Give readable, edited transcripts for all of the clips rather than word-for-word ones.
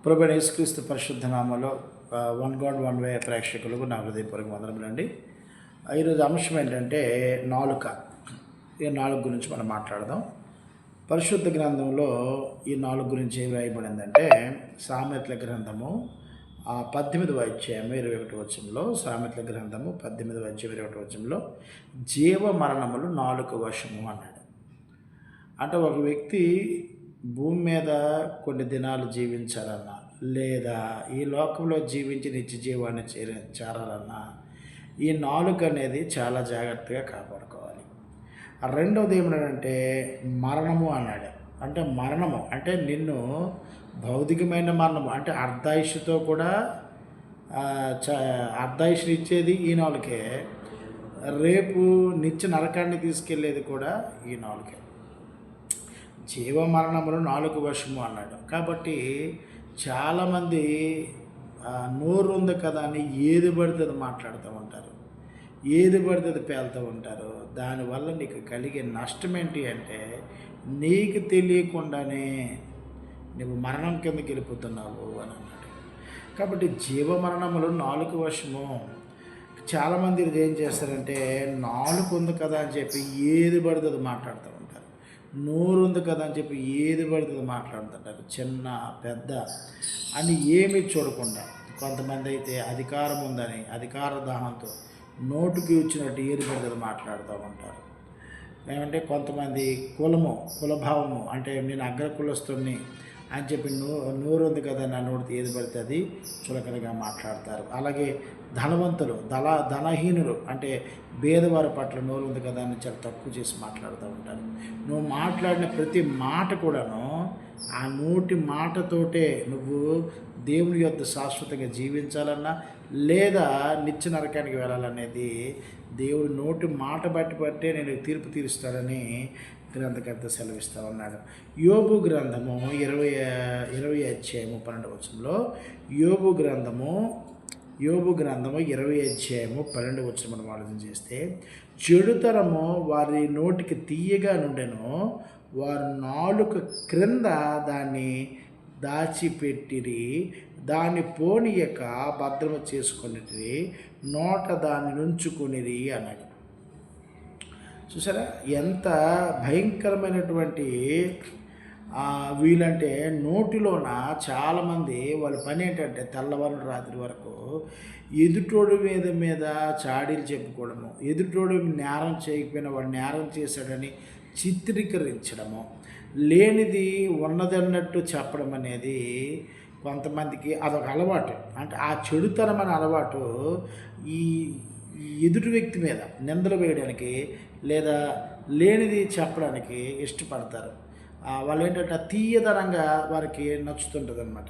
ప్రభువైన యేసుక్రీస్తు పరిశుద్ధ నామములో వన్ గాడ్ వన్ వే ప్రేక్షకులకు నా హృదయపూర్వక వందనములండి. ఈరోజు అంశం ఏంటంటే నాలుక. ఈ నాలుగు గురించి మనం మాట్లాడదాం. పరిశుద్ధ గ్రంథంలో ఈ నాలుగు గురించి ఏం రాయబడిందంటే సామెతల గ్రంథము 18వ అధ్యాయం 21వ వచనంలో, సామెతల గ్రంథము 18వ అధ్యాయం 21వ వచనంలో జీవ మరణములు నాలుక వశము అన్నాడు. అంటే ఒక వ్యక్తి భూమి మీద కొన్ని దినాలు జీవించాలన్నా, లేదా ఈ లోకంలో జీవించి నిత్య జీవాన్ని చేరాలన్నా ఈ నాలుక అనేది చాలా జాగ్రత్తగా కాపాడుకోవాలి. రెండవది ఏమిటంటే మరణము అన్నాడు. అంటే మరణము అంటే నిన్ను భౌతికమైన మరణము అంటే అర్ధాయుషుతో కూడా అర్ధాయుషుని ఇచ్చేది ఈ నాలుకే, రేపు నిత్య నరకాన్ని తీసుకెళ్ళేది కూడా ఈ నాలుకే. జీవ మరణములు నాలుగు వశము అన్నాడు. కాబట్టి చాలామంది నోరు ఉంది కదా అని ఏది పడితే అది మాట్లాడుతూ ఉంటారు, ఏది పడితే అది పేలుతూ ఉంటారు. దానివల్ల నీకు కలిగే నష్టం ఏంటి అంటే నీకు తెలియకుండానే నువ్వు మరణం కిందకి వెళ్ళిపోతున్నావు అని అన్నాడు. కాబట్టి జీవ మరణములు నాలుగు వశము. చాలామంది ఇది ఏం చేస్తారంటే నాలుగు ఉంది కదా అని చెప్పి ఏది పడితే అది మాట్లాడుతూ ఉంటారు, నోరు ఉంది కదా అని చెప్పి ఏది పడుతుంది మాట్లాడుతుంటారు. చిన్న పెద్ద అని ఏమీ చూడకుండా కొంతమంది అయితే అధికారం ఉందని అధికార దాహంతో నోటుకి వచ్చినట్టు ఏది పడుతుంది మాట్లాడుతూ ఉంటారు. ఏమంటే కొంతమంది కులభావము అంటే నేను అగ్ర కులస్తుని అని చెప్పి నోరు ఉంది కదా నా నోటితో ఏది పడితే అది చులకనగా మాట్లాడతారు. అలాగే ధనవంతులు ధనహీనులు అంటే పేదవారి పట్ల నోరు ఉంది కదా అని చాలా తక్కువ చేసి మాట్లాడుతూ ఉంటారు. నువ్వు మాట్లాడిన ప్రతి మాట కూడాను ఆ నోటి మాటతోటే నువ్వు దేవుని యొద్ద శాశ్వతంగా జీవించాలన్నా లేదా నిత్య నరకానికి వెళ్ళాలనేది దేవుడి నోటి మాట బట్టే నేను తీర్పు తీరుస్తాడని గ్రంథకర్త సెలవిస్తూ ఉన్నాడు. యోబు గ్రంథము 20 అధ్యాయము 12వ వచనంలో యోబు గ్రంథము 20 అధ్యాయము 12వ వచనం మనం ఆలోచన చేస్తే, చెడుతరము వారి నోటికి తీయగా నుండెను, వారు నాలుక క్రింద దాన్ని దాచిపెట్టిరి, దాన్ని పోనీయక భద్రము చేసుకొనిరి, నోట దాన్ని నుంచుకొనిరి అన్నాడు. చూసారా ఎంత భయంకరమైనటువంటి వీళ్ళంటే. నోటిలోన చాలామంది వాళ్ళ పని ఏంటంటే తెల్లవారు రాత్రి వరకు ఎదుటోడు మీద చాడీలు చెప్పుకోవడము, ఎదుటోడు నేరం చేయకపోయినా వాడు నేరం చేశాడని చిత్రీకరించడము, లేనిది ఉన్నదన్నట్టు చెప్పడం అనేది కొంతమందికి అదొక అలవాటు. అంటే ఆ చెడుతనం అనే అలవాటు ఈ ఎదుటి వ్యక్తి మీద నిందలు వేయడానికి లేదా లేనిది చెప్పడానికి ఇష్టపడతారు. వాళ్ళు ఏంటంటే తీయదనంగా వారికి నచ్చుతుంటుంది అనమాట.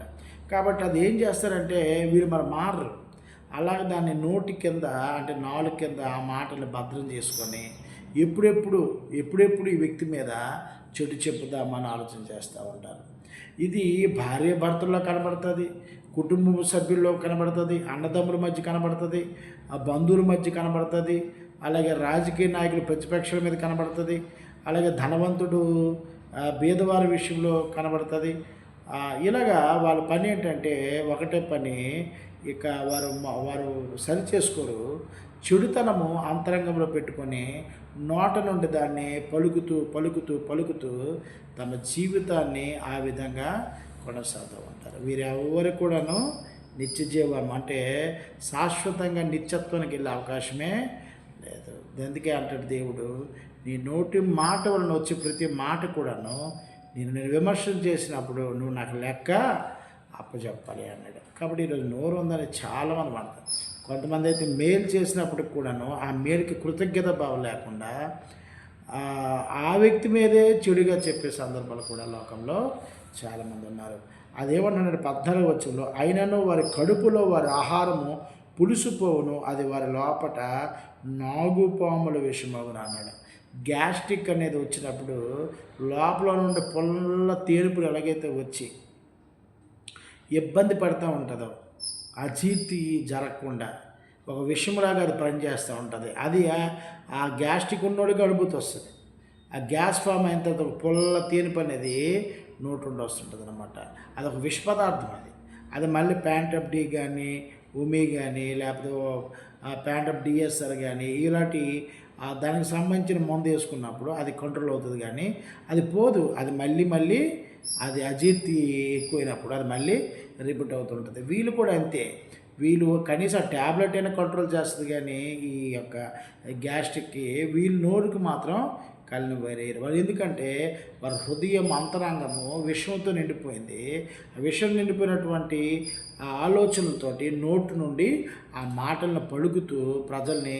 కాబట్టి అది ఏం చేస్తారంటే వీరు మరి మారరు. అలాగే దాన్ని నోటి కింద అంటే నాలుగు కింద ఆ మాటలు భద్రం చేసుకొని ఎప్పుడెప్పుడు ఈ వ్యక్తి మీద చెడు చెప్పుదామని ఆలోచన చేస్తూ ఉంటారు. ఇది భార్య భర్తల్లో కనబడుతుంది, కుటుంబ సభ్యుల్లో కనబడుతుంది, అన్నదమ్ముల మధ్య కనబడుతుంది, ఆ బంధువుల మధ్య కనబడుతుంది, అలాగే రాజకీయ నాయకులు ప్రతిపక్షాల మీద కనబడుతుంది, అలాగే ధనవంతుడు బీదవారి విషయంలో కనబడుతుంది. ఇలాగా వాళ్ళ పని ఏంటంటే ఒకటే పని, ఇక వారు సరి చేసుకోరు. చెడుతనము అంతరంగంలో పెట్టుకొని నోట నుండి దాన్ని పలుకుతూ తమ జీవితాన్ని ఆ విధంగా కొనసాగుతూ ఉంటారు. వీరెవరు కూడాను నిత్య జీవం అంటే శాశ్వతంగా నిత్యత్వానికి వెళ్ళే అవకాశమే లేదు. అందుకే అంటాడు దేవుడు, నీ నోటి మాట వలన వచ్చే ప్రతి మాట కూడాను నేను విమర్శన చేసినప్పుడు నువ్వు నాకు లెక్క అప్పచెప్పాలి అన్నాడు. కాబట్టి ఈరోజు నోరు ఉందని చాలామంది మాట్లాడతారు. కొంతమంది అయితే మేలు చేసినప్పటికి కూడాను ఆ మేలుకి కృతజ్ఞత భావం లేకుండా ఆ వ్యక్తి మీదే చెడుగా చెప్పే సందర్భాలు కూడా లోకంలో చాలామంది ఉన్నారు. అదేమన్నాడు 14వ వచనంలో, అయినను వారి కడుపులో వారి ఆహారము పులుసుపోవును, అది వారి లోపట నాగుపాముల విషమగును అన్నాడు. గ్యాస్ట్రిక్ అనేది వచ్చినప్పుడు లోపల నుండి పొల్ల తేనుపులు ఎలాగైతే వచ్చి ఇబ్బంది పడుతూ ఉంటుందో, అజీర్తి జరగకుండా ఒక విషయంలాగా అది పనిచేస్తూ ఉంటుంది. అది ఆ గ్యాస్ట్రిక్ ఉన్నోడికి అడుగుతూ వస్తుంది. ఆ గ్యాస్ ఫామ్ అయిన తర్వాత పొల్ల తేనుపు అనేది నోటు ఉండి వస్తుంటుంది అనమాట. అదొక విష పదార్థం. అది మళ్ళీ ప్యాంట్ ఆఫ్ డి కానీ, ఉమి కానీ, లేకపోతే ప్యాంట్ ఆఫ్ డిఎస్ఆర్ కానీ ఇలాంటి దానికి సంబంధించిన మందు వేసుకున్నప్పుడు అది కంట్రోల్ అవుతుంది. కానీ అది పోదు. అది మళ్ళీ మళ్ళీ అది అజీర్తి ఎక్కువైనప్పుడు అది మళ్ళీ రిపీట్ అవుతుంటుంది. వీళ్ళు కూడా అంతే. వీళ్ళు కనీసం ట్యాబ్లెట్ అయినా కంట్రోల్ చేస్తుంది, కానీ ఈ యొక్క గ్యాస్ట్రిక్కి వీళ్ళు నోరుకి మాత్రం కళ్ళని వేరేయరు. వాళ్ళు ఎందుకంటే వారి హృదయం అంతరంగము విషంతో నిండిపోయింది. ఆ విషం నిండిపోయినటువంటి ఆ ఆలోచనలతోటి నోటు నుండి ఆ మాటలను పలుకుతూ ప్రజల్ని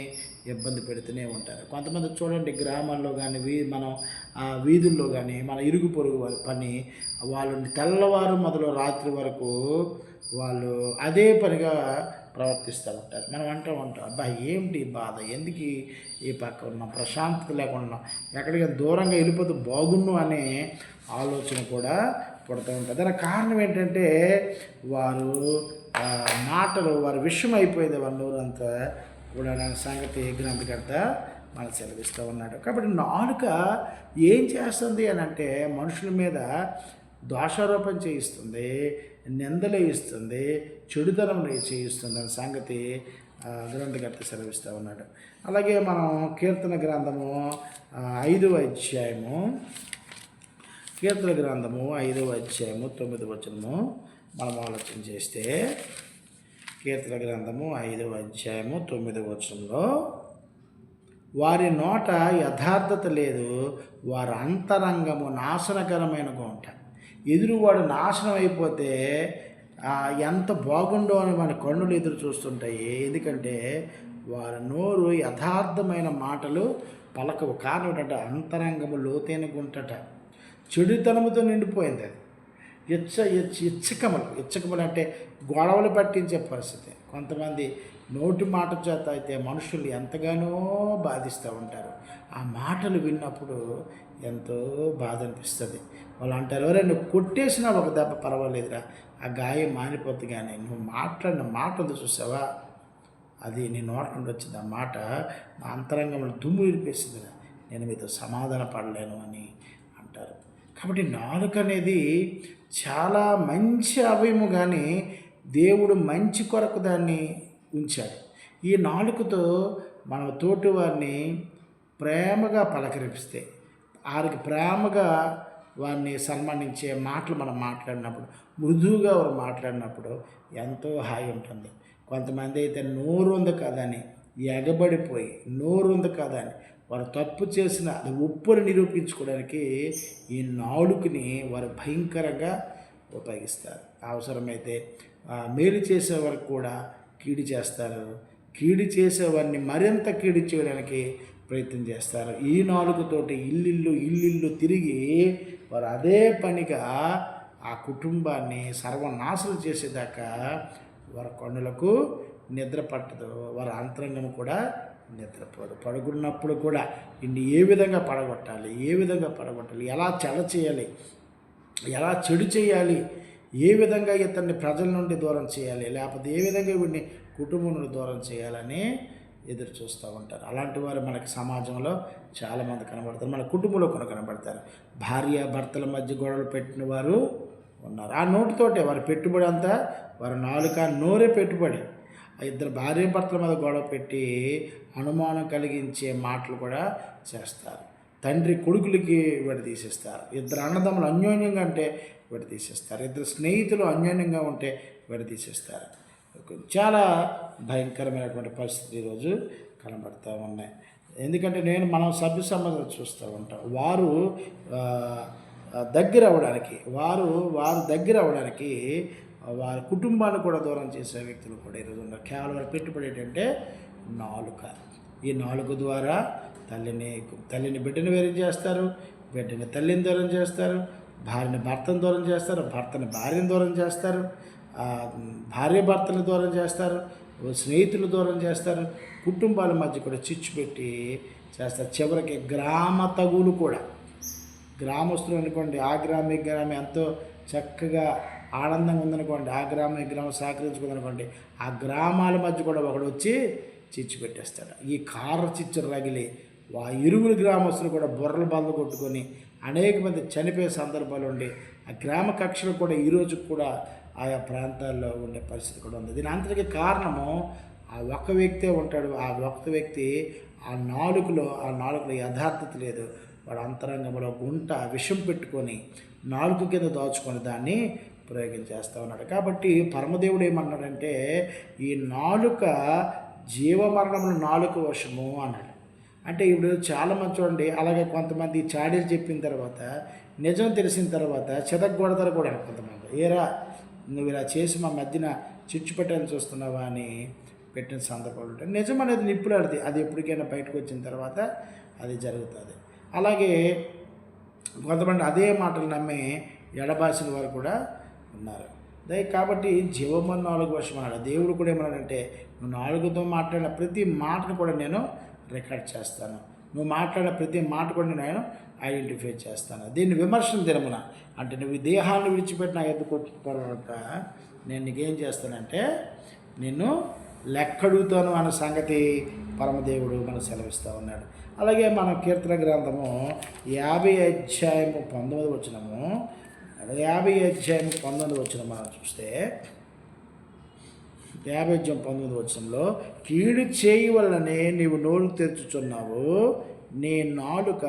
ఇబ్బంది పెడుతూనే ఉంటారు. కొంతమంది చూడండి, గ్రామాల్లో కానీ మనం వీధుల్లో కానీ మన ఇరుగు పొరుగు వారి పని వాళ్ళని తెల్లవారు మొదలు రాత్రి వరకు వాళ్ళు అదే పనిగా ప్రవర్తిస్తూ ఉంటారు. మనం అంటూ ఉంటాం, అబ్బా ఏమిటి బాధ, ఎందుకు ఈ పక్క ఉన్నాం, ప్రశాంతత లేకుండా ఉన్నాం, ఎక్కడికి దూరంగా వెళ్ళిపోతే బాగున్ను అనే ఆలోచన కూడా పుడుతూ ఉంటుంది. దానికి కారణం ఏంటంటే వారు మాటలు వారి విషయం అయిపోయేది వారి నోరంతా కూడా సంగతి గ్రంథకర్త మనకు సెలవిస్తూ ఉన్నాడు. కాబట్టి నాలుక ఏం చేస్తుంది అని అంటే మనుషుల మీద దోషారోపణ చేయిస్తుంది, నిందలేయిస్తుంది, చెడుతనం చేయిస్తుంది అనే సంగతి గ్రంథకర్త సెలవిస్తూ ఉన్నాడు. అలాగే మనం కీర్తన గ్రంథము 5వ అధ్యాయము, కీర్తన గ్రంథము 5వ అధ్యాయము 9వ వచనము మనం ఆలోచన చేస్తే, కీర్తన గ్రంథము 5వ అధ్యాయము 9వ వచనంలో, వారి నోట యథార్థత లేదు, వారి అంతరంగము నాశనకరమైన గుంట. ఎదురువాడు నాశనం అయిపోతే ఎంత బాగుండో అని మన కన్నులు ఎదురు చూస్తుంటాయి. ఎందుకంటే వారి నోరు యథార్థమైన మాటలు పలకవు. కారణం ఏంటంటే అంతరంగము లోతైన గుంటట, చెడుతనముతో నిండిపోయింది. అది ఇచ్చకములు అంటే గొడవలు పట్టించే పరిస్థితి. కొంతమంది నోటి మాట చేత అయితే మనుషులు ఎంతగానో బాధిస్తూ ఉంటారు. ఆ మాటలు విన్నప్పుడు ఎంతో బాధ అనిపిస్తుంది. వాళ్ళు అంటారు, ఎవరైనా నువ్వు కొట్టేసినా ఒక దెబ్బ పర్వాలేదురా, ఆ గాయం మానిపోతుంది, కానీ నువ్వు మాట్లాడిన మాట ఉంది చూసావా, అది నీ నోట నుండి వచ్చింది, ఆ మాట నా అంతరంగంలో దుమ్ము విరిపేసిందిరా, నేను మీతో సమాధాన పడలేను అని అంటారు. కాబట్టి నాలుక అనేది చాలా మంచి అవయము, కానీ దేవుడు మంచి కొరకు దాన్ని ఉంచాడు. ఈ నాలుకతో మన తోటి వారిని ప్రేమగా పలకరిపిస్తే, వారికి ప్రేమగా వారిని సన్మానించే మాటలు మనం మాట్లాడినప్పుడు, మృదువుగా వారు మాట్లాడినప్పుడు ఎంతో హాయి ఉంటుంది. కొంతమంది అయితే నోరు ఉంది కదని ఎగబడిపోయి, నోరు ఉంది కదని వారు తప్పు చేసిన అది ఒప్పుని నిరూపించుకోవడానికి ఈ నాలుకని వారు భయంకరంగా ఉపయోగిస్తారు. అవసరమైతే మేలు చేసేవారికి కూడా కీడు చేస్తారు, కీడు చేసేవారిని మరింత కీడు చేయడానికి ప్రయత్నం చేస్తారు. ఈ నాలుగుతోటి ఇల్లిల్లు తిరిగి వారు అదే పనిగా ఆ కుటుంబాన్ని సర్వనాశనం చేసేదాకా వారి కన్నులకు నిద్ర పట్టదు, వారి అంతరంగం కూడా నిద్రపోదు. పడుకున్నప్పుడు కూడా ఇన్ని ఏ విధంగా పడగొట్టాలి, ఎలా చెడ చేయాలి, ఎలా చెడు చేయాలి, ఏ విధంగా ఇతన్ని ప్రజల నుండి దూరం చేయాలి, లేకపోతే ఏ విధంగా వీడిని కుటుంబం నుండి దూరం చేయాలని ఎదురు చూస్తూ ఉంటారు. అలాంటి వారు మనకి సమాజంలో చాలామంది కనబడతారు, మన కుటుంబంలో కూడా కనబడతారు. భార్య భర్తల మధ్య గొడవలు పెట్టిన వారు ఉన్నారు. ఆ నోటితోటే వారి పెట్టుబడి అంతా, వారి నాలుక నోరే పెట్టుబడి. ఇద్దరు భార్య భర్తల మీద గొడవ పెట్టి అనుమానం కలిగించే మాటలు కూడా చేస్తారు. తండ్రి కొడుకులకి విడదీసేస్తారు. ఇద్దరు అన్నదమ్ములు అన్యోన్యంగా అంటే విడదీసేస్తారు. ఇద్దరు స్నేహితులు అన్యోన్యంగా ఉంటే విడదీసేస్తారు. చాలా భయంకరమైనటువంటి పరిస్థితి ఈరోజు కనబడుతూ ఉన్నాయి. ఎందుకంటే మనం సభ్య సమాజాలు చూస్తూ ఉంటాం. వారు దగ్గర అవ్వడానికి వారి కుటుంబాన్ని కూడా దూరం చేసే వ్యక్తులు కూడా ఈరోజు ఉన్నారు. కేవలం వారు పెట్టుబడి ఏంటంటే నాలుక. ఈ నాలుక ద్వారా తల్లిని బిడ్డని వేరు చేస్తారు, బిడ్డని తల్లిని దూరం చేస్తారు, భార్యని భర్తను దూరం చేస్తారు, భర్తని భార్యను దూరం చేస్తారు, భార్య భర్తలు దూరం చేస్తారు, స్నేహితులు దూరం చేస్తారు, కుటుంబాల మధ్య కూడా చిచ్చు పెట్టి చేస్తారు. చివరికి గ్రామ తగులు కూడా, గ్రామస్తులు అనుకోండి, ఆ గ్రామం ఈ గ్రామం ఎంతో చక్కగా ఆనందంగా ఉందనుకోండి, ఆ గ్రామం ఈ గ్రామం సహకరించుకుందనుకోండి, ఆ గ్రామాల మధ్య కూడా ఒకడు వచ్చి చిచ్చు పెట్టేస్తాడు. ఈ కార చిచ్చులు రగిలి ఇరువురు గ్రామస్తులు కూడా బుర్రలు బంద కొట్టుకొని అనేక మంది చనిపోయే సందర్భాలు ఉండి ఆ గ్రామ కక్షలు కూడా ఈరోజు కూడా ఆయా ప్రాంతాల్లో ఉండే పరిస్థితి కూడా ఉంది. దీని అంతటికి కారణము ఆ ఒక్క వ్యక్తే ఉంటాడు. ఆ ఒక్క వ్యక్తి ఆ నాలుకలో యథార్థత లేదు. వాడు అంతరంగంలో గుంట విషం పెట్టుకొని నాలుక కింద దాచుకొని దాన్ని ప్రయోగం చేస్తూ ఉన్నాడు. కాబట్టి పరమదేవుడు ఏమన్నాడంటే ఈ నాలుక జీవమరణములు నాలుక వశము అన్నాడు. అంటే ఇప్పుడు చాలామంది చూడండి, అలాగే కొంతమంది చాడీలు చెప్పిన తర్వాత నిజం తెలిసిన తర్వాత చితగ్గొడతారు కూడా కొంతమంది. ఏరా నువ్వు ఇలా చేసి మా మధ్యన చిచ్చు పెట్టాలని చూస్తున్నావా అని పెట్టిన సందర్భాలు ఉంటాయి. నిజం అనేది నిప్పులాడితే అది ఎప్పటికైనా బయటకు వచ్చిన తర్వాత అది జరుగుతుంది. అలాగే కొంతమంది అదే మాటలు నమ్మి ఎడబాసిన వారు కూడా ఉన్నారు. కాబట్టి జీవమని నాలుగు వర్షం అన్నాడు. దేవుడు కూడా ఏమన్నాడంటే నువ్వు నాలుగుతో మాట్లాడిన ప్రతి మాటను కూడా నేను రికార్డ్ చేస్తాను, నువ్వు మాట్లాడిన ప్రతి మాట కూడా నేను ఐడెంటిఫై చేస్తాను. దీన్ని విమర్శన దినమున అంటే నువ్వు ఈ దేహాన్ని విడిచిపెట్టిన ఎదుర్కొట్టిన తర్వాత నేను నీకేం చేస్తానంటే నిన్ను లెక్కడుగుతాను అన్న సంగతి పరమదేవుడు మనకు సెలవిస్తూ ఉన్నాడు. అలాగే మన కీర్తన గ్రంథము 50 అధ్యాయము 19 వచనము 50 అధ్యాయము 19 మనం చూస్తే 50 అధ్యాయం 19 వచనంలో కీడు చేయి వలనే నీవు నోరు తెరుచుచున్నావు, నీ నాలుక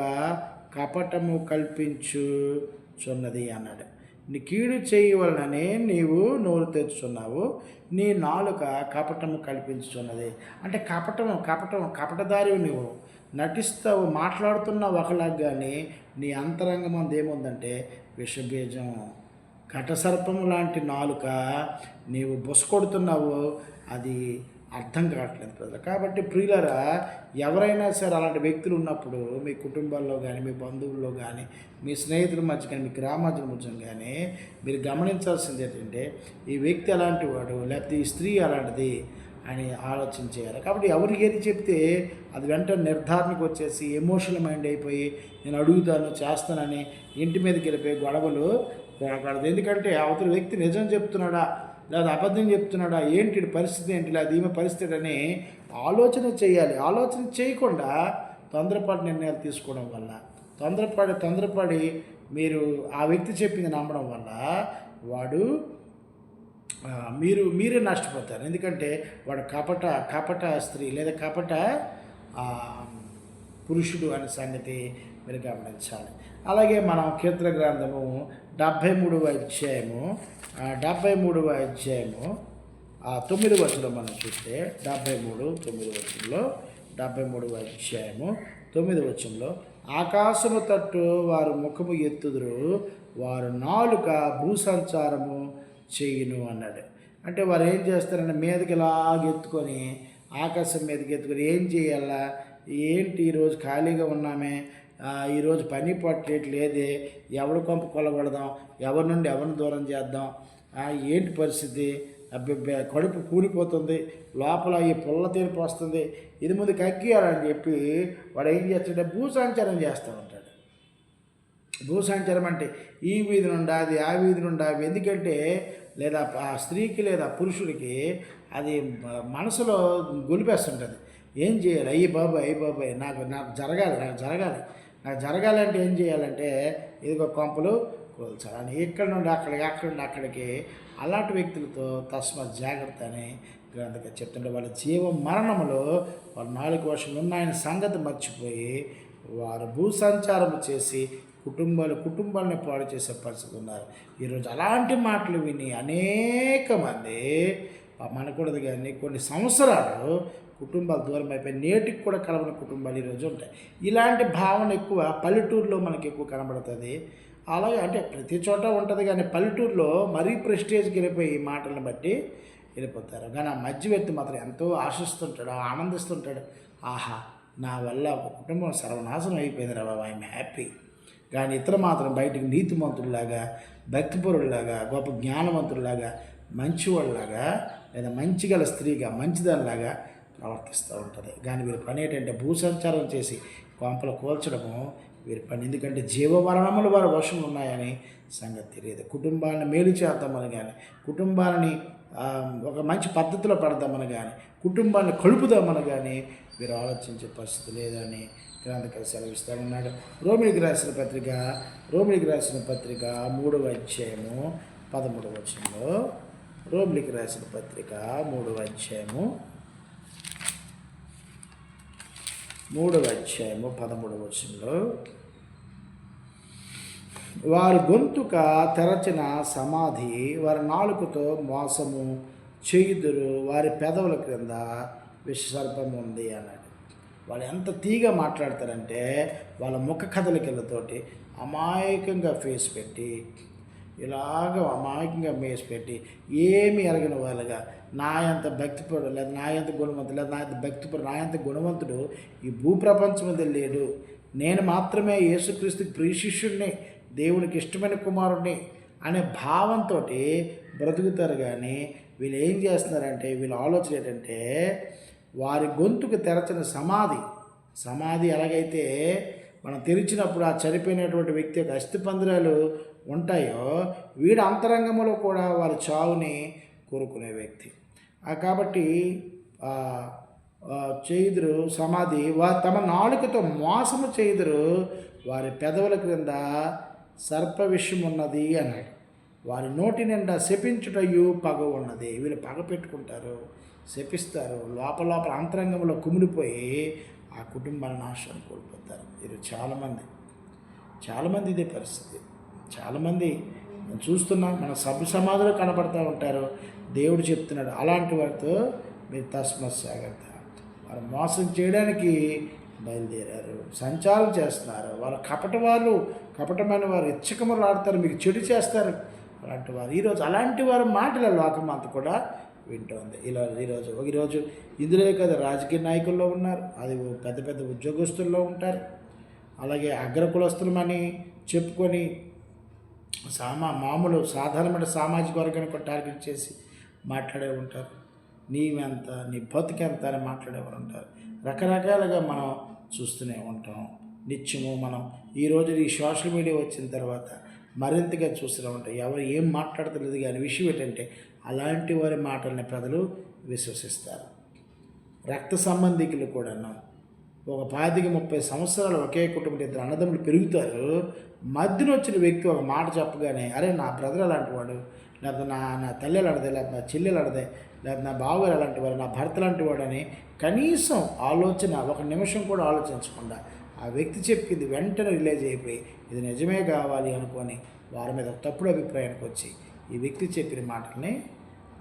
కపటము కల్పించుచున్నది అన్నాడు. నీ కీడు చేయి వలననే నీవు నోరు తెరుచుచున్నావు, నీ నాలుక కపటము కల్పించుచున్నది. అంటే కపటదారి నువ్వు నటిస్తావు, మాట్లాడుతున్నావు ఒకలాగా, కానీ నీ అంతరంగం అందు ఏముందంటే విషబీజం, ఘటసర్పం లాంటి నాలుక నీవు బుసకొడుతున్నావు. అది అర్థం కావట్లేదు ప్రజలు. కాబట్టి ప్రియులరా, ఎవరైనా సరే అలాంటి వ్యక్తులు ఉన్నప్పుడు మీ కుటుంబాల్లో కానీ, మీ బంధువుల్లో కానీ, మీ స్నేహితుల మధ్య కానీ, మీ గ్రామాల మధ్య కానీ మీరు గమనించాల్సింది ఏంటంటే ఈ వ్యక్తి అలాంటి వాడు, లేకపోతే ఈ స్త్రీ అలాంటిది అని ఆలోచన చేయాలి. కాబట్టి ఎవరికి ఏది చెప్తే అది వెంటనే నిర్ధారణకు వచ్చేసి ఎమోషనల్ మైండ్ అయిపోయి నేను అడుగుతాను చేస్తానని ఇంటి మీదకి వెళ్ళిపోయి గొడవలు పోకూడదు. ఎందుకంటే అవతల వ్యక్తి నిజం చెప్తున్నాడా లేదా అబద్ధం చెప్తున్నాడా, ఏంటి పరిస్థితి ఏంటి, లేదా ఈమె పరిస్థితి అని ఆలోచన చేయాలి. ఆలోచన చేయకుండా తొందరపాటు నిర్ణయాలు తీసుకోవడం వల్ల, తొందరపడి మీరు ఆ వ్యక్తి చెప్పింది నమ్మడం వల్ల వాడు మీరే నష్టపోతారు. ఎందుకంటే వాడు కపట స్త్రీ లేదా కపట పురుషుడు అనే సంగతి మీరు గమనించాలి. అలాగే మనం కీర్తన గ్రంథము 73వ అధ్యాయము 9 వచనం మనం చూస్తే 73వ అధ్యాయము 9 వచనంలో ఆకాశము తట్టు వారు ముఖము ఎత్తుదురు, వారు నాలుక భూసంచారము చేయును అన్నాడు. అంటే వారు ఏం చేస్తారంటే మీదకి ఎత్తుకొని ఆకాశం మీదకి ఎత్తుకొని ఏం చేయాలా, ఏంటి ఈరోజు ఖాళీగా ఉన్నామే, ఈరోజు పని పట్టలేదే, ఎవరి కొంప కొలగొడదాం, ఎవరి నుండి ఎవరిని దూరం చేద్దాం, ఏంటి పరిస్థితి, కడుపు కూలిపోతుంది, లోపల ఈ పుల్ల తీర్పు వస్తుంది, ఇది ముందు కక్కియాలని చెప్పి వాడు ఏం చేస్తాడంటే భూసంచారం చేస్తూ ఉంటాడు. భూసంచారం అంటే ఈ వీధి నుండి అది, ఆ వీధి నుండి అవి. ఎందుకంటే లేదా ఆ స్త్రీకి లేదా పురుషుడికి అది మనసులో గొలిపేస్తుంటుంది. ఏం చేయాలి, అయ్యి బాబాయ్ నాకు జరగాలంటే ఏం చేయాలంటే ఇదిగో కొంపలు కోల్చాలి అని ఇక్కడ నుండి అక్కడికి అలాంటి వ్యక్తులతో తస్మాత్ జాగ్రత్త అని గ్రంథంగా చెప్తుంటే వాళ్ళ జీవ మరణములో వాళ్ళ 4 వర్షాలు ఉన్నాయని సంగతి మర్చిపోయి వారు భూసంచారం చేసి కుటుంబాలని పాడు చేసే పరిస్థితి ఉన్నారు. ఈరోజు అలాంటి మాటలు విని అనేక మంది మనకూడదు కానీ కొన్ని సంవత్సరాలు కుటుంబాలు దూరం అయిపోయి నేటికి కూడా కలవని కుటుంబాలు ఈరోజు ఉంటాయి. ఇలాంటి భావన ఎక్కువ పల్లెటూరులో మనకి ఎక్కువ కనబడుతుంది. అలాగే అంటే ప్రతి చోట ఉంటుంది, కానీ పల్లెటూరులో మరీ ప్రెస్టేజ్కి వెళ్ళిపోయి ఈ మాటలను బట్టి వెళ్ళిపోతారు. కానీ ఆ మధ్య వ్యక్తి మాత్రం ఎంతో ఆశిస్తుంటాడు, ఆనందిస్తుంటాడు. ఆహా, నా వల్ల ఒక కుటుంబం సర్వనాశనం అయిపోయింది రా బాబా, ఐఎమ్ హ్యాపీ. కానీ ఇతరు మాత్రం బయటికి నీతిమంతుడిలాగా, భక్తిపరుడిలాగా, గొప్ప జ్ఞానవంతుడిలాగా, మంచివాళ్ళలాగా లేదా మంచిగల స్త్రీగా, మంచిదానిలాగా ప్రవర్తిస్తూ ఉంటుంది. కానీ వీరి పని ఏంటంటే భూసంచారం చేసి కొంపలు కోల్చడము వీరి పని. ఎందుకంటే జీవమరణములు వారి వశంలో ఉన్నాయని సంగతి తెలియదు. కుటుంబాన్ని మేలు చేద్దామని కానీ, కుటుంబాన్ని ఒక మంచి పద్ధతిలో పెడదామని కానీ, కుటుంబాన్ని కలుపుదామని కానీ వీరు ఆలోచించే పరిస్థితి లేదని గ్రంథకర్త సెలవిస్తూ ఉన్నాడు. రోమిలికి రాసిన పత్రిక 3వ అధ్యాయము 13వ వచనంలో, రోమిలికి రాసిన పత్రిక 3వ అధ్యాయము 13వ వచనంలో, వారి గొంతుక తెరచిన సమాధి వారి నాలుకతో మోసము చేయుదురు, వారి పెదవుల క్రింద విషసర్పం ఉంది అన్నాడు. వాళ్ళు ఎంత తీగా మాట్లాడతారంటే వాళ్ళ ముఖ కదలికలతోటి అమాయకంగా ఫేస్ పెట్టి, ఇలాగ అమాయకంగా మేసి పెట్టి, ఏమి ఎరగిన వాళ్ళగా నా ఎంత భక్తిపడు, లేదా నా ఎంత గుణవంతుడు, లేదా నా ఎంత భక్తిపడు, నా ఎంత గుణవంతుడు ఈ భూప్రపంచం మీద లేడు, నేను మాత్రమే యేసుక్రీస్తుకి ప్రియశిష్యుడిని, దేవునికి ఇష్టమైన కుమారుడిని అనే భావంతో బ్రతుకుతారు. కానీ వీళ్ళు ఏం చేస్తున్నారంటే, వీళ్ళ ఆలోచన ఏంటంటే, వారి గొంతుకు తెరచిన సమాధి ఎలాగైతే మనం తెరిచినప్పుడు ఆ చనిపోయినటువంటి వ్యక్తి యొక్క అస్థిపంజరాలు ఉంటాయో, వీడి అంతరంగంలో కూడా వారి చావుని కోరుకునే వ్యక్తి. కాబట్టి చేయుదురు సమాధి, తమ నాలుకతో మోసము చేయుదురు, వారి పెదవుల క్రింద సర్ప విషం ఉన్నది అన్నాడు. వారి నోటి నిండా శపించుటయు పగ ఉన్నది. వీళ్ళు పగ పెట్టుకుంటారు, శపిస్తారు, లోపల అంతరంగంలో కుమిలిపోయి ఆ కుటుంబాన్ని నాశనం కోల్పోతారు. ఇది చాలామంది ఇదే పరిస్థితి. చాలామంది మనం చూస్తున్నాం, మన సమాధిలో కనపడుతూ ఉంటారు. దేవుడు చెప్తున్నాడు, అలాంటి వారితో మీరు తస్మత్ జాగ్రత్త. వారు మోసం చేయడానికి బయలుదేరారు, సంచారం చేస్తున్నారు. వాళ్ళు కపటమైన వారు ఇచ్చకములు ఆడతారు, మీకు చెడు చేస్తారు. అలాంటి వారు అలాంటి వారి మాటల లోకం అంతా కూడా వింటోంది. ఈరోజు ఇందులో కదా రాజకీయ నాయకుల్లో ఉన్నారు, అది పెద్ద పెద్ద ఉద్యోగస్తుల్లో ఉంటారు, అలాగే అగ్రకులస్తులమని చెప్పుకొని మామూలు సాధారణమైన సామాజిక వర్గాన్ని కూడా టార్గెట్ చేసి మాట్లాడే ఉంటారు. నీవెంత, నీ బతుకెంత అని మాట్లాడేవారు ఉంటారు. రకరకాలుగా మనం చూస్తూనే ఉంటాం. నిత్యము మనం ఈరోజు ఈ సోషల్ మీడియా వచ్చిన తర్వాత మరింతగా చూస్తూనే ఉంటాం. ఎవరు ఏం మాట్లాడతలేదు, కానీ విషయం ఏంటంటే అలాంటి వారి మాటల్ని ప్రజలు విశ్వసిస్తారు. రక్త సంబంధికులు కూడాను ఒక 25-30 సంవత్సరాలు ఒకే కుటుంబంలో ఇద్దరు అన్నదమ్ములు పెరుగుతారు. మధ్యలో వచ్చిన వ్యక్తి ఒక మాట చెప్పగానే, అరే నా బ్రదర్ అలాంటి వాడు, లేకపోతే నా తల్లి అలాంటిదే, లేకపోతే నా చెల్లెలు అలాంటిదే, లేకపోతే నా బావగారు అలాంటి వాడు, నా భర్త లాంటి వాడు అని కనీసం ఒక నిమిషం కూడా ఆలోచించకుండా ఆ వ్యక్తి చెప్పింది వెంటనే రిలీజ్ అయిపోయి ఇది నిజమే కావాలి అనుకొని వారి మీద తప్పుడు అభిప్రాయానికి వచ్చి ఈ వ్యక్తి చెప్పిన మాటల్ని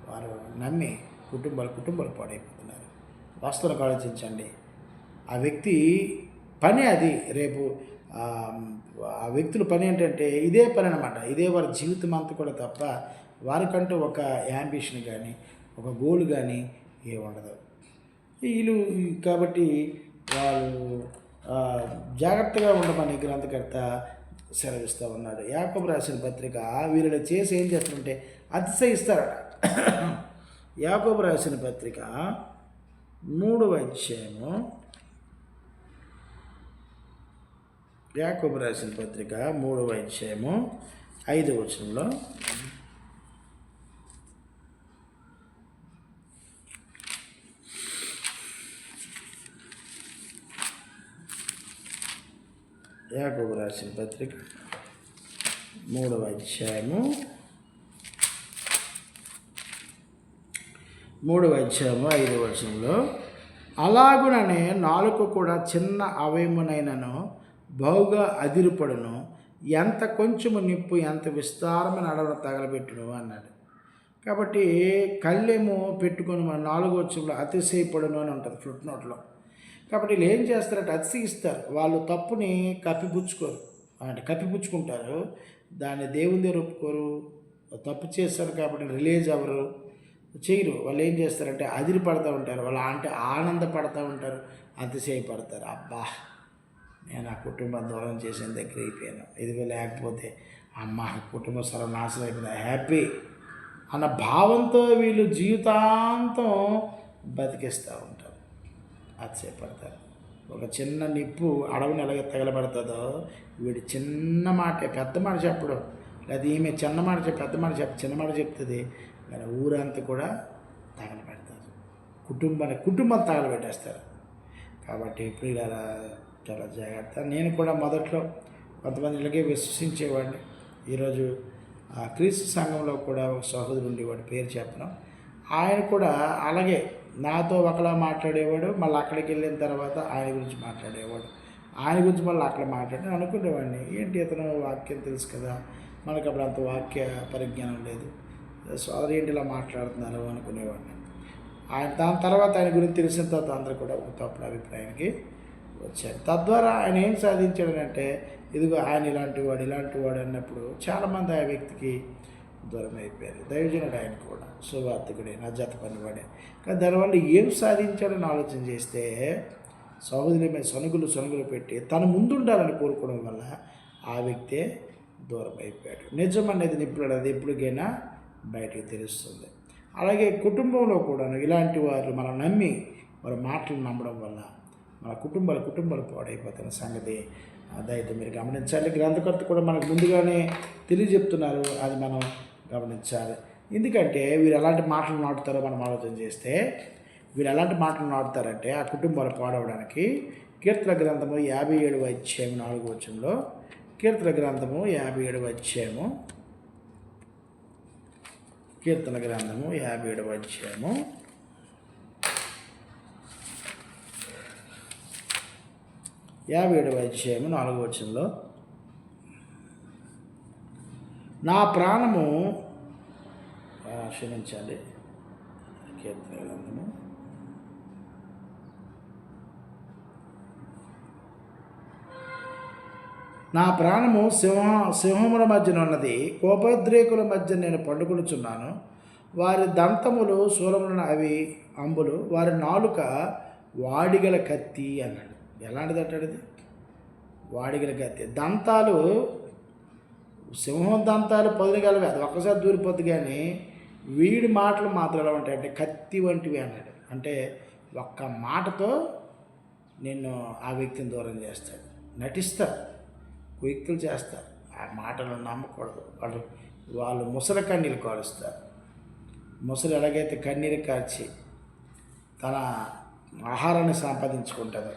వారు నమ్మి కుటుంబాలు పాడైపోతున్నారు. వాస్తవానికి ఆలోచించండి. ఆ వ్యక్తి పని అది. రేపు ఆ వ్యక్తుల పని ఏంటంటే ఇదే పని అనమాట. ఇదే వారి జీవితం అంతా కూడా తప్ప వారికంటూ ఒక యాంబిషన్ కానీ ఒక గోల్ కానీ ఏముండదు. వీళ్ళు కాబట్టి వాళ్ళు జాగ్రత్తగా ఉండమని గ్రంథకర్త సెలవిస్తూ ఉన్నాడు. యాకోబు రాసిన పత్రిక వీళ్ళు చేసి ఏం చేస్తారంటే అతిశయిస్తారట. యాకోబు రాసిన పత్రిక 3వ అధ్యాయము, యాకోబు రాసిన పత్రిక 3వ అధ్యాయము 5వ వచనంలో, యాకోబు రాసిన పత్రిక 3వ అధ్యాయము 5వ వచనంలో, అలాగుననే నాలుక కూడా చిన్న అవయమునైనను బహుగా అదిరిపడును, ఎంత కొంచెము నిప్పు ఎంత విస్తారమైన అడవును తగలబెట్టును అన్నాడు. కాబట్టి కళ్ళేమో పెట్టుకొని మన 4వ వచనంలో అతిశయపడును అని ఉంటుంది ఫుట్ నోట్లో. కాబట్టి వీళ్ళు ఏం చేస్తారంటే అతిశయిస్తారు. వాళ్ళు తప్పుని కప్పిపుచ్చుకుంటారు, దాన్ని దేవుని దగ్గర ఒప్పుకోరు. తప్పు చేస్తారు కాబట్టి రిలీజ్ అవ్వరు, చేయరు. వాళ్ళు ఏం చేస్తారంటే అదిరి పడుతూ ఉంటారు, వాళ్ళు అంటే ఆనందపడుతూ ఉంటారు, అతిశయపడతారు. అబ్బా నేను ఆ కుటుంబం దూరం చేసిన దగ్గర అయిపోయాను, ఇదిగో లేకపోతే అమ్మ కుటుంబం సర్వనాశనం అయిపోయింది, హ్యాపీ అన్న భావంతో వీళ్ళు జీవితాంతం బతికిస్తూ ఉంటారు, అతిశయపడతారు. ఒక చిన్న నిప్పు అడవిని ఎలాగ తగలబడుతుందో వీడు చిన్న మాట పెద్ద మాట చెప్పడం, లేదా ఈమె చిన్న మాట పెద్ద మాట చిన్న మాట చెప్తుంది, కానీ ఊరంతా కూడా తగలబెడతారు, కుటుంబం తగలబెట్టేస్తారు. కాబట్టి ఇప్పుడు ఇలా చాలా జాగ్రత్త. నేను కూడా మొదట్లో కొంతమంది ఇలాగే విశ్వసించేవాడిని. ఈరోజు క్రీస్తు సంఘంలో కూడా ఒక సహోదరుడు ఉండేవాడు, పేరు చెప్పను. ఆయన కూడా అలాగే నాతో ఒకలా మాట్లాడేవాడు, మళ్ళీ అక్కడికి వెళ్ళిన తర్వాత ఆయన గురించి మాట్లాడేవాడు. ఆయన గురించి మళ్ళీ అక్కడ మాట్లాడి అనుకునేవాడిని, ఏంటి ఇతను వాక్యం తెలుసు కదా, మనకు అప్పుడు అంత వాక్య పరిజ్ఞానం లేదు, సోదరు ఏంటి ఇలా మాట్లాడుతున్నారు అనుకునేవాడిని. దాని తర్వాత ఆయన గురించి తెలిసిన తర్వాత అందరూ కూడా ఒక తప్పుడు అభిప్రాయానికి వచ్చారు. తద్వారా ఆయన ఏం సాధించాడనంటే, ఇదిగో ఆయన ఇలాంటి వాడు అన్నప్పుడు చాలామంది ఆ వ్యక్తికి దూరం అయిపోయారు. దైవజనుడు ఆయన కూడా సువార్తికుడే, నా జత పనివాడే. కానీ దానివల్ల ఏం సాధించాడని ఆలోచన చేస్తే, సహోదరుల మీద సనుగులు పెట్టి తన ముందుండాలని కోరుకోవడం వల్ల ఆ వ్యక్తే దూరం అయిపోయాడు. నిజం అనేది నిప్పుడు అది ఎప్పటికైనా బయటికి తెలుస్తుంది. అలాగే కుటుంబంలో కూడా ఇలాంటి వారు మనం నమ్మి వారి మాటలు నమ్మడం వల్ల మన కుటుంబాలు పాడైపోతున్న సంగతి అదైతే మీరు గమనించాలి. గ్రంథకర్త కూడా మనకు ముందుగానే తెలియజెప్తున్నారు, అది మనం గమనించాలి. ఎందుకంటే వీరు ఎలాంటి మాటలు నాటుతారో మనం ఆలోచన చేస్తే, వీరు ఎలాంటి మాటలు నాటుతారంటే ఆ కుటుంబాలు పాడవడానికి కీర్తన గ్రంథము 57వ అధ్యాయం 4వ వచనంలో, కీర్తన గ్రంథము 57వ అధ్యాయము 57వ అధ్యాయము 4వ వచనంలో, నా ప్రాణము క్షమించాలి, కీర్తన గ్రంథము నా ప్రాణము సింహముల మధ్యన ఉన్నది, కోపోద్రేకుల మధ్య నేను పండుకొనుచున్నాను. వారి దంతములు శూలములను అవి అంబులు, వారి నాలుక వాడిగల కత్తి అన్నాడు. ఎలాంటిది అంటాడు? వాడిగల కత్తి. దంతాలు, సింహం దంతాలు పదునుగలవి, అది ఒక్కసారి దూరిపోద్ది. కానీ వీడి మాటలు మాత్రం ఎలా ఉంటాయంటే కత్తి వంటివి అన్నాడు. అంటే ఒక్క మాటతో నిన్ను ఆ వ్యక్తిని దూరం చేస్తాడు. నటిస్తారు, కుయుక్తులు చేస్తారు. ఆ మాటలు నమ్మకూడదు. వాళ్ళు ముసలి కన్నీళ్ళు కారుస్తారు. ముసలి ఎలాగైతే కన్నీరు కార్చి తన ఆహారాన్ని సంపాదించుకుంటుంది.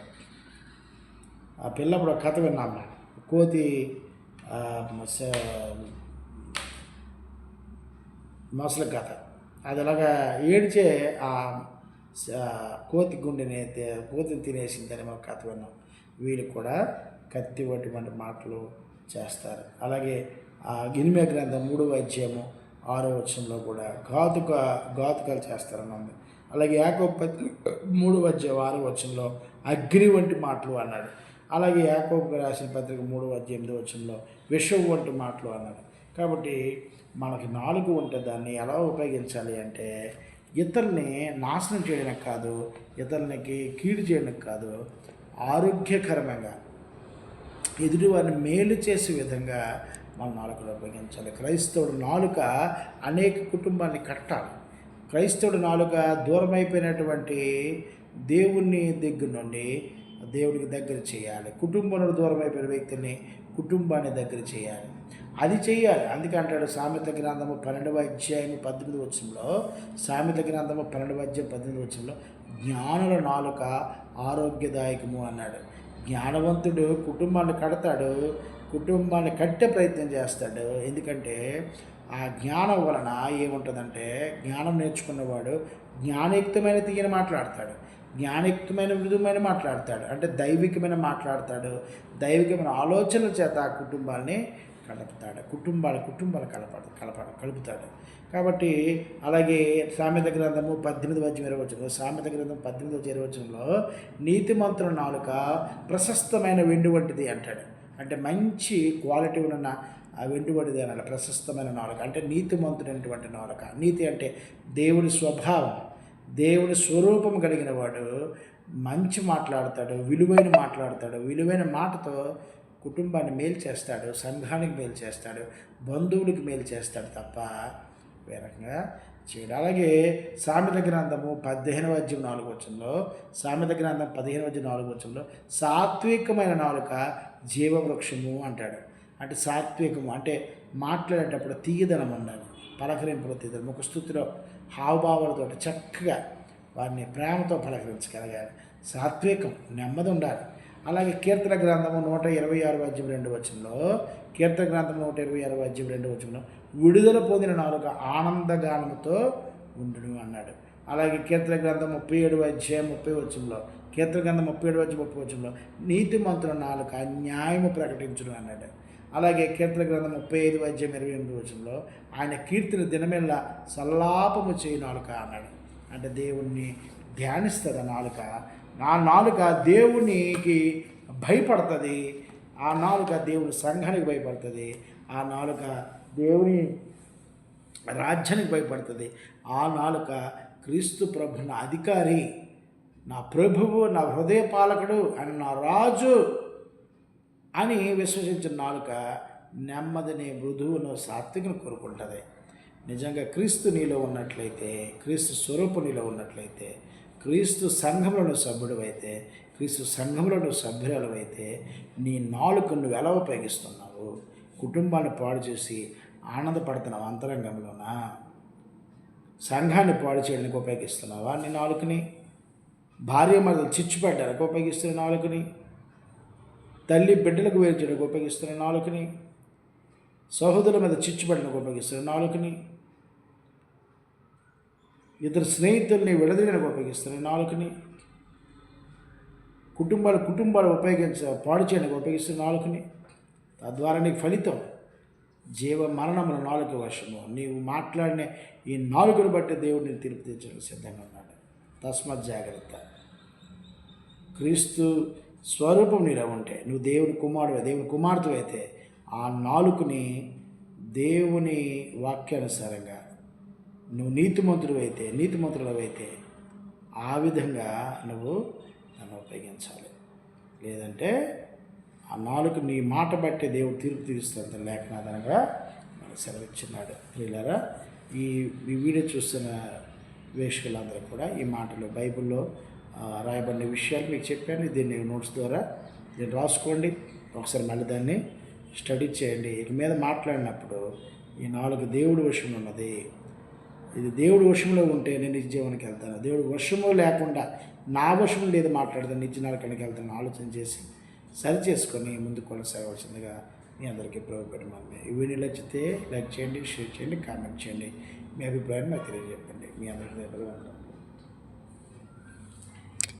ఆ పిల్లప్పుడు కథ విన్నాము, కోతి మొసలి కథ. అది అలాగా ఏడ్చే ఆ కోతిని తినేసిందని ఒక కథ విన్నాం. వీళ్ళు కూడా కత్తి వంటి మాటలు చేస్తారు. అలాగే ఆ గినిమే గ్రంథం 3వ అధ్యాయము 6వ వచనంలో కూడా ఘాతుకాలు చేస్తారన్నది. అలాగే యాకోబు పత్రిక 3వ అధ్యాయం 6వ వచనంలో అగ్ని వంటి మాటలు అన్నాడు. అలాగే యాకోబుకు రాసిన పత్రిక 3వ అధ్యాయం 8వ వచనంలో విషం వంటి మాటలు అన్నాడు. కాబట్టి మనకి నాలుగు ఉంటే దాన్ని ఎలా ఉపయోగించాలి అంటే, ఇతరుల్ని నాశనం చేయడానికి కాదు, ఇతరులకి కీడు చేయడానికి కాదు, ఆరోగ్యకరంగా ఎదుటివారిని మేలు చేసే విధంగా మన నాలుకను ఉపయోగించాలి. క్రైస్తవుడు నాలుక అనేక కుటుంబాన్ని కట్టాలి. క్రైస్తవుడు నాలుక దూరమైపోయినటువంటి దేవుని దగ్గర నుండి దేవుడికి దగ్గర చేయాలి. కుటుంబంలో దూరం అయిపోయిన వ్యక్తిని కుటుంబాన్ని దగ్గర చేయాలి. అది చేయాలి. అందుకే అంటాడు సామెత గ్రంథము 12వ అధ్యాయం 18వ వచనంలో, సామెత గ్రంథము 12వ అధ్యాయం 18వ వచనంలో, జ్ఞానుల నాలుక ఆరోగ్యదాయకము అన్నాడు. జ్ఞానవంతుడు కుటుంబాన్ని కడతాడు, కుటుంబాన్ని కట్టే ప్రయత్నం చేస్తాడు. ఎందుకంటే ఆ జ్ఞానం వలన ఏముంటుందంటే, జ్ఞానం నేర్చుకున్నవాడు జ్ఞానయుక్తమైన తీయని మాట్లాడతాడు, జ్ఞానయుక్తమైన మృదుమైన మాట్లాడతాడు, అంటే దైవికమైన మాట్లాడతాడు. దైవికమైన ఆలోచనల చేత ఆ కుటుంబాన్ని కలుపుతాడు, కుటుంబాలు కలుపుతాడు. కాబట్టి అలాగే సామెత గ్రంథము 18వ అధ్యాయం 20వ వచనంలో, సామెత గ్రంథం 18వ అధ్యాయం 20వ వచనంలో, నీతిమంతుల నాలుక ప్రశస్తమైన వెండి వంటిది అంటాడు. అంటే మంచి క్వాలిటీ ఉన్న ఆ వెండి వంటిది అనాలి. ప్రశస్తమైన నాలుక అంటే నీతిమంతుడైనటువంటి నాలుక. నీతి అంటే దేవుని స్వభావం, దేవుని స్వరూపం కలిగిన వాడు మంచి మాట్లాడతాడు, విలువైన మాటతో కుటుంబాన్ని మేలు చేస్తాడు, సంఘానికి మేలు చేస్తాడు, బంధువులకు మేలు చేస్తాడు తప్ప వేరంగా చేయడు. అలాగే సామెత గ్రంథము 15వ అధ్యాయం 4వ వచనంలో, సామెత గ్రంథం 15వ అధ్యాయం 4వ వచనంలో, సాత్వికమైన నాలుక జీవవృక్షము అంటాడు. అంటే సాత్వికము అంటే మాట్లాడేటప్పుడు తీయదనం ఉండాలి, పలకరింపులో తీయదనం, ఒక స్థుతిలో హావభావాలతో చక్కగా వారిని ప్రేమతో పలకరించగలగాలి. సాత్వికం, నెమ్మది ఉండాలి. అలాగే కీర్తన గ్రంథము 126 అధ్యాయం 2 వచనంలో, కీర్తన గ్రంథం 126 అధ్యాయం 2 వచనంలో విడుదల పొందిన నాలుక ఆనందగానముతో ఉండును అన్నాడు. అలాగే కీర్తన గ్రంథం 37 అధ్యాయం 30 వచనంలో, కీర్తన గ్రంథం 37 అధ్యాయం 30 వచనంలో నీతిమంతుల నాలుక న్యాయము ప్రకటించును అన్నాడు. అలాగే కీర్తన గ్రంథం 35 అధ్యాయం 28 వచనంలో ఆయన కీర్తన దినమెల్లా సల్లాపము చేయి నాలుక అన్నాడు. అంటే దేవుణ్ణి ధ్యానిస్తుంది నాలుక. ఆ నాలుక దేవునికి భయపడుతుంది. ఆ నాలుక దేవుని సంఘానికి భయపడుతుంది. ఆ నాలుక దేవుని రాజ్యానికి భయపడుతుంది. ఆ నాలుక క్రీస్తు ప్రభు నా అధికారి, నా ప్రభువు, నా హృదయ పాలకుడు అని, నా రాజు అని విశ్వసించిన నాలుక నెమ్మదిని, మృదువును, సాత్వికను కోరుకుంటుంది. నిజంగా క్రీస్తు నీలో ఉన్నట్లయితే, క్రీస్తు స్వరూపం నీలో ఉన్నట్లయితే, క్రీస్తు సంఘంలో సభ్యుడు అయితే, క్రీస్తు సంఘంలో సభ్యురాలు అయితే, నీ నాలుకను నువ్వు ఎలా ఉపయోగిస్తున్నావు? కుటుంబాన్ని పాడు చేసి ఆనందపడుతున్నావు అంతరంగంలోనా? సంఘాన్ని పాడు చేయడానికి ఉపయోగిస్తున్నావా నీ నాలుకని? భార్య మరదలు చిచ్చుపడ్డానికి ఉపయోగిస్తున్న నాలుకని? తల్లి బిడ్డలకు వేరు చేయడానికి ఉపయోగిస్తున్న నాలుకని? సహోదరుల మీద చిచ్చుపడడానికి ఉపయోగిస్తున్న నాలుకని? ఇద్దరు స్నేహితుల్ని విడదీయడానికి ఉపయోగిస్తున్న నాలుకని? కుటుంబాలు పాడు చేయడానికి ఉపయోగిస్తున్న నాలుకని? తద్వారా నీకు ఫలితం జీవ మరణముల నాలుక వశము. నీవు మాట్లాడిన ఈ నాలుకను బట్టి దేవుడు నేను తీర్పు తీర్చడానికి సిద్ధంగా ఉన్నాడు. తస్మత్ జాగ్రత్త. క్రీస్తు స్వరూపం నీలో ఉంటే, నువ్వు దేవుని కుమారుడు, దేవుని కుమార్తె అయితే, ఆ నాలుకని దేవుని వాక్యానుసారంగా నువ్వు నీతిమంతుడు అయితే ఆ విధంగా నువ్వు నన్ను ఉపయోగించాలి. లేదంటే ఆ నాలుగు నీ మాట బట్టి దేవుడు తీర్పు తీరుస్తుంది లేఖనాధారంగా మనకు సెలవిచ్చున్నాడు. ప్రియులారా, ఈ వీడియో చూస్తున్న వీక్షకులందరూ కూడా ఈ మాటలు బైబిల్లో రాయబడిన విషయాలు మీకు చెప్పాను. దీన్ని నోట్స్ ద్వారా దీన్ని రాసుకోండి. ఒకసారి మళ్ళీ దాన్ని స్టడీ చేయండి. ఇక మీద మాట్లాడినప్పుడు ఈ నాలుగు దేవుడి వశంలో ఉన్నది. ఇది దేవుడి వశంలో ఉంటే నేను నిత్య జీవనానికి వెళ్తాను. దేవుడి వశంలో లేకుండా నా వశంలో లేదు మాట్లాడతాను, నిత్య నరకానికి వెళ్తాను ఆలోచన చేసి సరి చేసుకొని ముందుకు కొనసాగవలసిందిగా మీ అందరికీ ప్రభుత్వం. ఈ వీడియో నచ్చితే లైక్ చేయండి, షేర్ చేయండి, కామెంట్ చేయండి. మీ అభిప్రాయాన్ని నాకు తెలియజెప్పండి. మీ అందరికీ